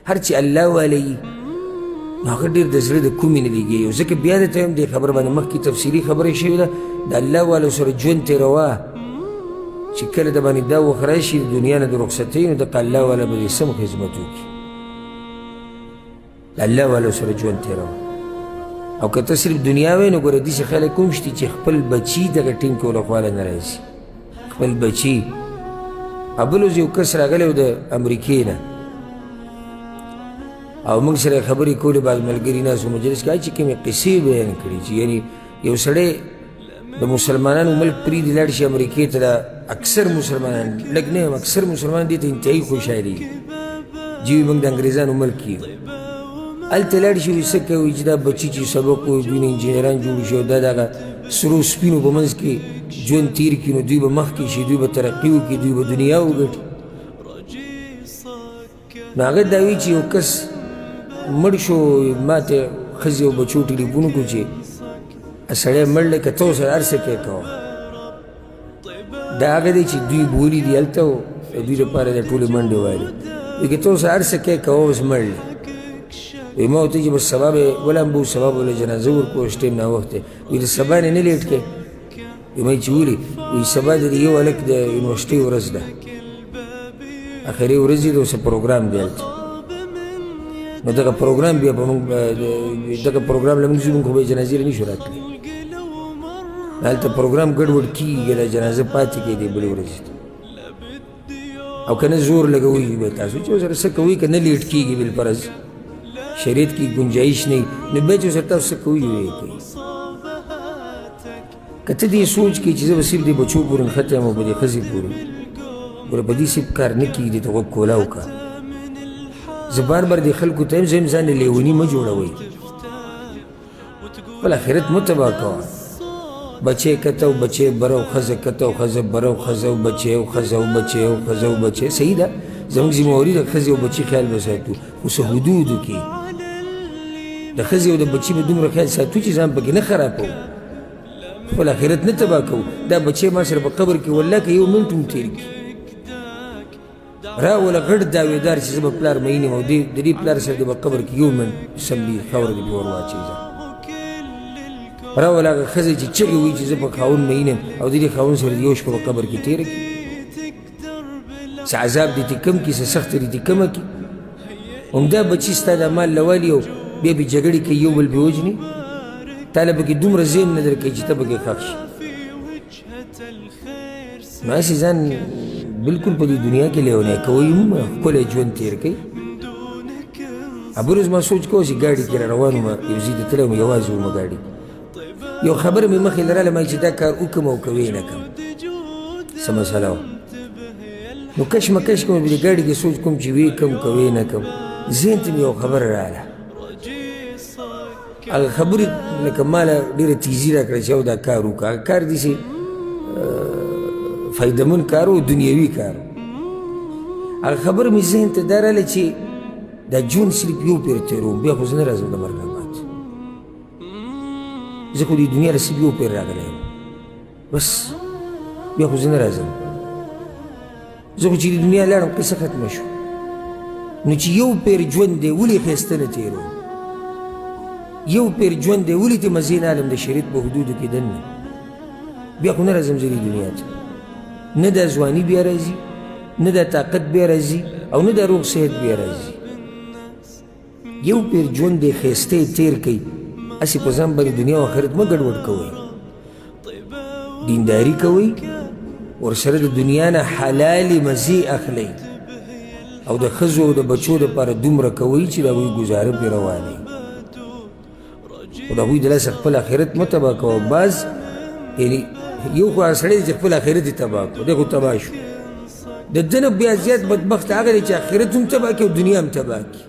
هر چې الله والی نو هغه ډېر د زړه د کومې نه لګېږي او ځکه بیا درته وایم دې خبره باندې مخکې تفصیلي خبره شوې ده د الله والو سره ژوند تېروه چې کله د باندې دا وخت راشي د دنیا نه د رخصتۍ نو دقه الله والا به دې سم خدمت وکړي د الله والو سره ژوند تېروه او که ته صرف دنیا وایې نو ګوره داسې خلک هم شته چې خپل بچي دغه ټینګ کولو خواله نه راځي خپل بچي بل اوس یو کس راغلی و د امریکې نه او موږ سره خبرې کولې بعض ملګري ناست و مجلس کې چې کومې قصې بیان کړي چې یعنې یو سړی د مسلمانانو ملک پرېږدي لاړ شي امریکې ته دا اکثر مسلمانان لږ نه یم اکثر مسلمانان دې ته انتهایي خوشحالېږي چې وي موږ د انګریزانو ملک کې یو هلته لاړ شي وایي څه کوي چې دا بچي چې سبق وایي دوی نه انجینران جوړ شي او دا دغه سرو سپینو په منځ کې ژوند تیر کړي نو دوی به مخکې شي دوی به ترقي وکړي دوی به دنیا وګټي نو هغه دا وایي چې یو کس مړ شو ما ته ښځې او بچو ټلیفون وکړو چې سړی مړ دی که ته ورسره هر څه کوې کوه دا هغه دی چې دوی بولي دي هلته او دوی لپاره دا ټولې منډې وایلې وایي که ته ورسره هر څه کوې کوه اوس مړ دی وایي ما ورته چې بس سبا به ولم به سبا به له جنازه ورکړو اوس ټایم ناوخت دی وایي د سبا نه لیټ کوې وایي ما چې ولې وایي سبا د یو هلک د یونیورسټۍ ورځ ده اخري ورځ دی د اوس پروګرام دی هلته نو دغه پروګرام بیا به موږ دغه پروګرام له موږ زموږ خو به یې جنازې له نشو راتلی هلته پروګرام ګډوډ کېږي دا جنازه پاتې کېدی بلې ورځې ته او که نه زور لګوئ به تاسو چې ورسره څه کوئ که نه لیټ کېږي بالفرض شریعت کې گنجایش نه وي نو بیا چې ورسره تاسو څه کوئ ویې کوئ که ته دې سوچ کړې چې زه به صرف دې بچو پورې نښتی یم او به دې ښځې پورې ګوره په دې صرف کار نه کېږي دې ته غوږ کولا وکړه زه بار بار دې خلکو ته یم زه یم ځان لیوني مه جوړوئ خپل آخرت مه تباه کوه بچې کته او بچې بره او ښځه کته او ښځه بره او ښځه او بچې او ښځه او بچې او ښځه او بچې صحیح ده زموږ ذمهواري د ښځې او بچي خیال به ساتو خو څه حدودو کې د ښځې او د بچي به دومره خیال ساتو چې ځان پکې نه خرابوو خپل آخرت نه تباه کوو دا بچې ما سره په قبر کې والله که یو منټ هم تېر کړي راوله غټ دعوېدار چې زه به پلار مین یم او د دې پلار سره دې به قبر کې یو منټ سملي خاوره دې پې ور واچوي ځه راوله هغه ښځه چې چغې وایي چې زه په خاوند مین یم او د دې خاوند سره یو شپه په قبر کې تېره کړي څه عذاب دې ترې کم کړي څه سخته دې ترې کمه کړي همدا بچي ستا دا مال له والي او بیا به جګړې کوي یو بل پې وژني تا له پکې دومره ذهن نه در کوي چې ته پکې ښخ شي نو هسې ځان بلکل په دې دنیا کې لیونی کوئ هم ښکلی ژوند تېر کوئ بل ورځ ما سوچ کوه چې ګاډي کې را روان وم یو ځای ته تللی وم یوازې ومه ګاډي یو خبره مې مخې لرله ما چې دا کار وکړم او که ویې نه کړم څه مسله وه نو کشمکش کوم په دې ګاډي کې سوچ کوم چې ویې کړم که ویې نه کړم ذهن ته مې یو خبره راغله هغه خبرې لکه ماله ډېره تیزي را کړه چې او دا کار وکړه هغه کار داسې فایدهمند کار و دنیوي کار هغه خبره مې ذهن ته دا راغله چې دا ژوند صرف یو پیر تېروم بیا خو زه نه راځم د مرګ نه بعد زه خو دې دنیا له صرف یو پیر راغلی یم بس بیا خو زه نه راځم زه خو چې د دنیا لاړم قصه ختمه شو نو چې یو پیر ژوند دی ولې ښایسته نه تېروم یو پیر ژوند دی ولې ته مزې نه الم د شریعت په حدودو کې دننه بیا خو نه راځم زه دې دنیا ته نه دا ځواني بیا راځي نه دا طاقت بیا راځي او نه دا روغ صحت بیا راځي یو پیر ژوند دی ښایسته یې تېر کوي هسې په ځان باندې دنیا او آخرت مه ګډوډ کوئ دینداري کوئ ورسره د دنیا نه حلالې مزې اخلئ او د ښځو او د بچو دپاره دومره کوئ چې د هغوی ګزاره پرې روانوي خو د هغوی د لاسه خپل آخرت مه تباه کوه بعض یعنې یو خو هغه سړی دی چې خپل آخرت یې تباه کړو دی خو تباه شو د ده نه بیا زیات بدبخت هغه دی چې آخرت هم تباه کړي او دنیا هم تباه کړي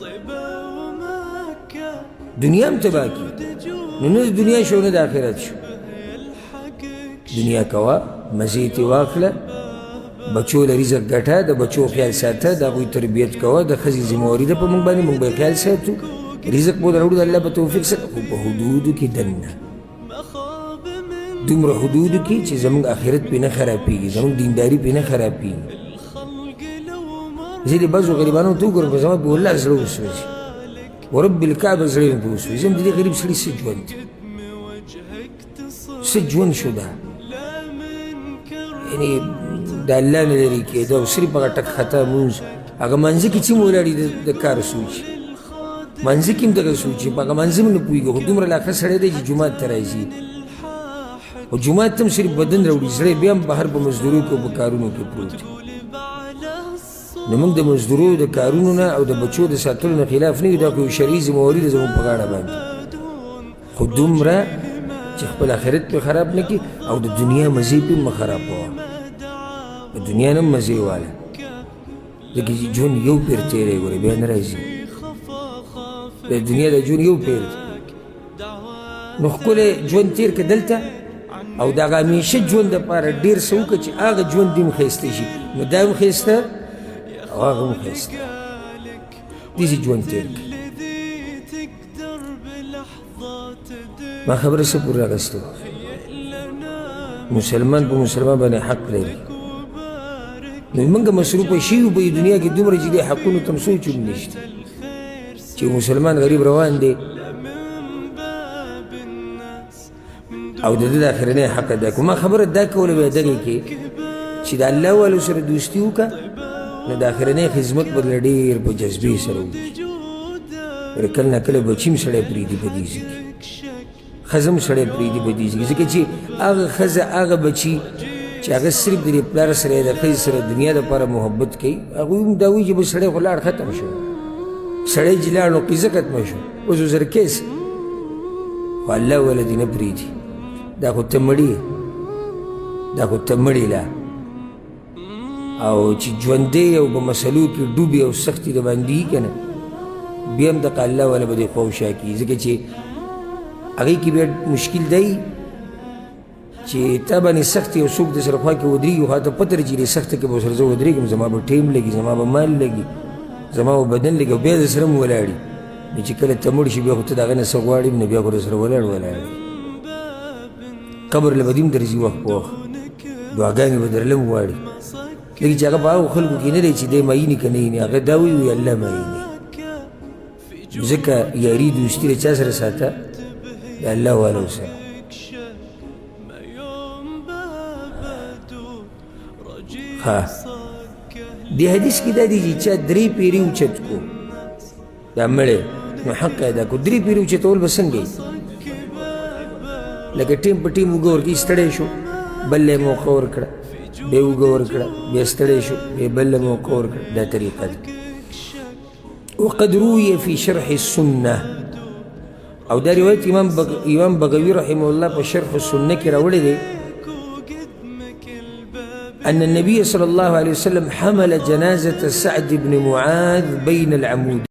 دنیا هم تباه کړي نو نه د دنیا شو نه د آخرت شو دنیا کوه مزې ترې واخله بچو له رزق ګټه د بچو خیال ساته د هغوی تربیت کوه د ښځې ذمهواري ده په موږ باندې موږ به یې خیال ساتو رزق به راوړو د الله په توفیق سره خو په حدودو کې دننه دومره حدودو کې چې زموږ آخرت پې نه خرابېږي زموږ دینداري پې نه خرابېږي زه دې بعضو غریبانو ته وګورم په زما په والله زړه وسوځي ورب الکعبه زړه مې پرې وسوځي زه یم د دې غریب سړي څه ژوند څه ژوند شو دا یعنې د الله نه لرې کېده او صرف هغه ټک خطا مونځ هغه منځه کې چې مو ولاړي د کار سوچي منځه کې هم دغه سوچي په هغه منځه هم نه پوهېږي خو دومره لا ښه سړی دی چې جومات ته راځي خو جومات ته هم صرف بدن راوړي زړی بیا هم بهر په مزدورو کې او په کارونو کې پروت دی نو موږ د مزدورو د کارونو نه او د بچو د ساتلو نه خلاف نه یو دا خو یو شرعي ذمهواري ده زموږ په غاړه باندې خو دومره چې خپل آخرت پې خراب نه کړي او د دنیا مزې پې مه خرابوه د دنیا نه هم مزې واله ځکه چې ژوند یو پیر تېری ګورې بیا نه راځي د دنیا د ژوند یو پیر دی نو ښکلی ژوند تېر که دلته او د هغه همیشه ژوند دپاره ډېر څه وکړه چې هغه ژوند دې هم ښایسته شي نو دا هم ښایسته او هغه هم ښایسته داسې ژوند تېر کړه ما خبره څه پورې راغستې مسلمان په مسلمان باندې حق لري نو موږ مصروفه شوي په دنیا کې دومره چې دې حقونو ته هم سوچ هم نشته چې مسلمان غریب روان دی او د ده د اخرنی حق ادا کړو ما خبره دا کوله بیا دغې کې چې د الله والو سره دوستي وکړه نو د اخرنی خدمت به له ډېر په جذبې سره وکړي کله نه کله بچي هم سړی پرېږدي په دې ځای کې ښځه هم سړی پرېږدي په دې ځای کې ځکه چې هغه ښځه هغه بچي چې هغه صرف د دې پلار سره د ښځې سره دنیا دپاره محبت کوي هغوی هم دا وایي چې بس سړی خو لاړ ختم شو سړی چې لاړ نو قصه ختمه شو اوس ورسره کیس خو الله وله دې نه پرېږدي دا خو ته مړي دا خو ته مړي لا او چې ژوندی او په مسلو کې ډوبې او سختي د باندې وي که نه بیا هم دغه الله والا به دې خواوشا کړي ځکه چې هغې کې بیا مشکل دی چې تا باندې سخت یو څوک د سره خوا کې ودرېږي خو ته پته لري چې دې سخته کې به ورسره زه ودرېږم زما به ټیم لګي زما به مال لګي زما به بدن لګي او بیا د سره م ولاړي نو چې کله ته مړ شي بیا خو ته د هغه نه څه غواړې نو بیا خو درسره ولاړې قبر له به دې هم درځي وخت په وخت دعاګانې به درله هم غواړي لکه چې هغه په هغو خلکو کې نه دی چې دی معیني که نه ییني هغه دا وایي الله معیني ځکه یاري دوستي له چا سره ساته د الله والو سره ها دې حدیث کې دا دی چې چا درې پیرې اوچت کو دا مړی نو حق ادا کو درې پیرې اوچتول به څنګه وي لکه ټیم په ټیم اوږه ورکړي ستړی شو بل له یې موقع ورکړه بیا اوږه ورکړه بیا ستړی شو بیا بل له موقع ورکړه دا طریقه ده وقد روي في شرح السنة او دا روایت امام بغوی رحمه الله په شرح السنة کې راوړی دی أن النبي صلى الله عليه وسلم حمل جنازة سعد بن معاذ بين العمود